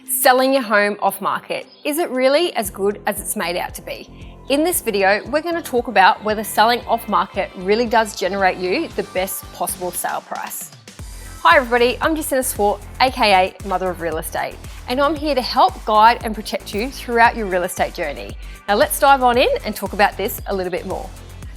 Selling your home off market. Is it really as good as it's made out to be? In this video, we're going to talk about whether selling off market really does generate you the best possible sale price. Hi everybody, I'm Jacinta Swart, aka Mother of Real Estate, and I'm here to help guide and protect you throughout your real estate journey. Now let's dive on in and talk about this a little bit more.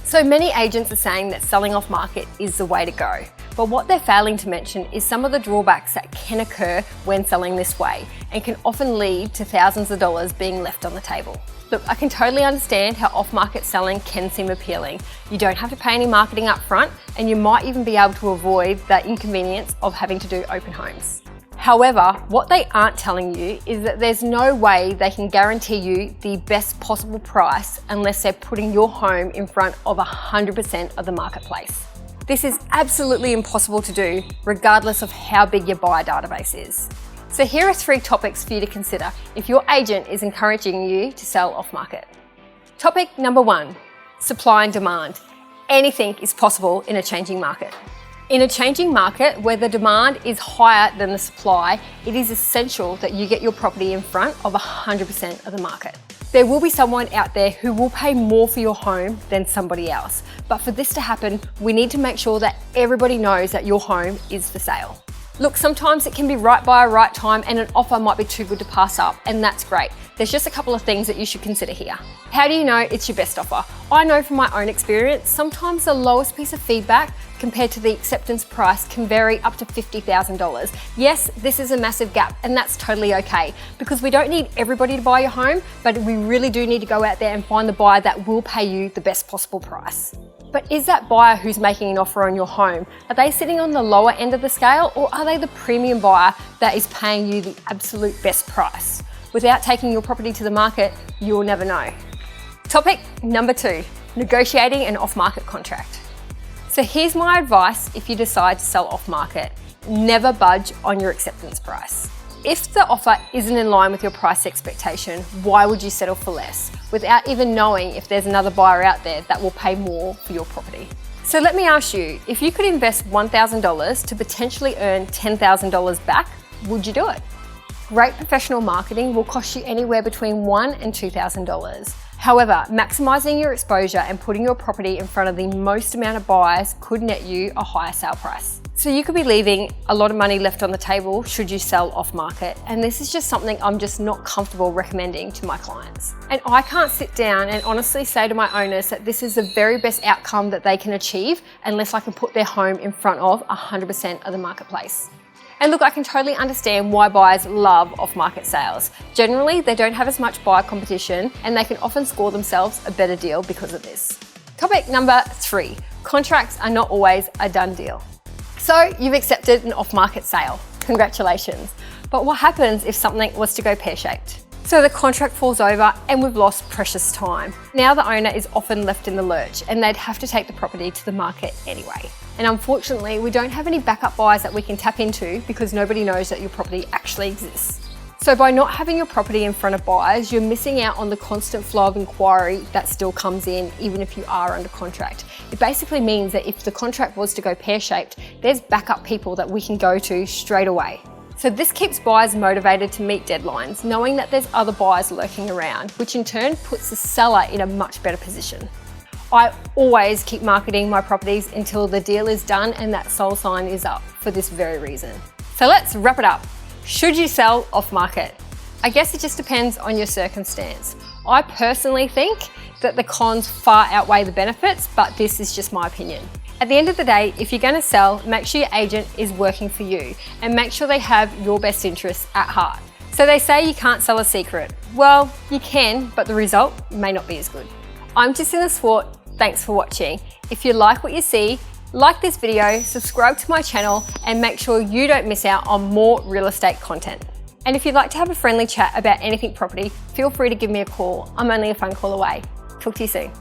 So many agents are saying that selling off market is the way to go, but what they're failing to mention is some of the drawbacks that can occur when selling this way and can often lead to thousands of dollars being left on the table. Look, I can totally understand how off-market selling can seem appealing. You don't have to pay any marketing up front, and you might even be able to avoid that inconvenience of having to do open homes. However, what they aren't telling you is that there's no way they can guarantee you the best possible price unless they're putting your home in front of 100% of the marketplace. This is absolutely impossible to do, regardless of how big your buyer database is. So here are 3 topics for you to consider if your agent is encouraging you to sell off market. Topic number 1, supply and demand. Anything is possible in a changing market. In a changing market where the demand is higher than the supply, it is essential that you get your property in front of 100% of the market. There will be someone out there who will pay more for your home than somebody else. But for this to happen, we need to make sure that everybody knows that your home is for sale. Look, sometimes it can be right buyer, right time, and an offer might be too good to pass up, and that's great. There's just a couple of things that you should consider here. How do you know it's your best offer? I know from my own experience, sometimes the lowest piece of feedback compared to the acceptance price can vary up to $50,000. Yes, this is a massive gap, and that's totally okay, because we don't need everybody to buy your home, but we really do need to go out there and find the buyer that will pay you the best possible price. But is that buyer who's making an offer on your home, are they sitting on the lower end of the scale, or are they the premium buyer that is paying you the absolute best price? Without taking your property to the market, you'll never know. Topic number 2, negotiating an off-market contract. So here's my advice if you decide to sell off-market. Never budge on your acceptance price. If the offer isn't in line with your price expectation, why would you settle for less without even knowing if there's another buyer out there that will pay more for your property? So let me ask you, if you could invest $1,000 to potentially earn $10,000 back, would you do it? Great professional marketing will cost you anywhere between $1,000 and $2,000. However, maximizing your exposure and putting your property in front of the most amount of buyers could net you a higher sale price. So you could be leaving a lot of money left on the table should you sell off market. And this is just something I'm just not comfortable recommending to my clients. And I can't sit down and honestly say to my owners that this is the very best outcome that they can achieve unless I can put their home in front of 100% of the marketplace. And look, I can totally understand why buyers love off-market sales. Generally, they don't have as much buyer competition and they can often score themselves a better deal because of this. Topic number 3, contracts are not always a done deal. So you've accepted an off-market sale. Congratulations. But what happens if something was to go pear-shaped? So the contract falls over and we've lost precious time. Now the owner is often left in the lurch and they'd have to take the property to the market anyway. And unfortunately, we don't have any backup buyers that we can tap into because nobody knows that your property actually exists. So by not having your property in front of buyers, you're missing out on the constant flow of inquiry that still comes in even if you are under contract. It basically means that if the contract was to go pear-shaped, there's backup people that we can go to straight away. So this keeps buyers motivated to meet deadlines, knowing that there's other buyers lurking around, which in turn puts the seller in a much better position. I always keep marketing my properties until the deal is done and that sold sign is up for this very reason. So let's wrap it up. Should you sell off market? I guess it just depends on your circumstance. I personally think that the cons far outweigh the benefits, but this is just my opinion. At the end of the day, if you're going to sell, make sure your agent is working for you and make sure they have your best interests at heart. So they say you can't sell a secret. Well, you can, but the result may not be as good. I'm Jacinta Swart. Thanks for watching. If you like what you see, like this video, subscribe to my channel, and make sure you don't miss out on more real estate content. And if you'd like to have a friendly chat about anything property, feel free to give me a call. I'm only a phone call away. Talk to you soon.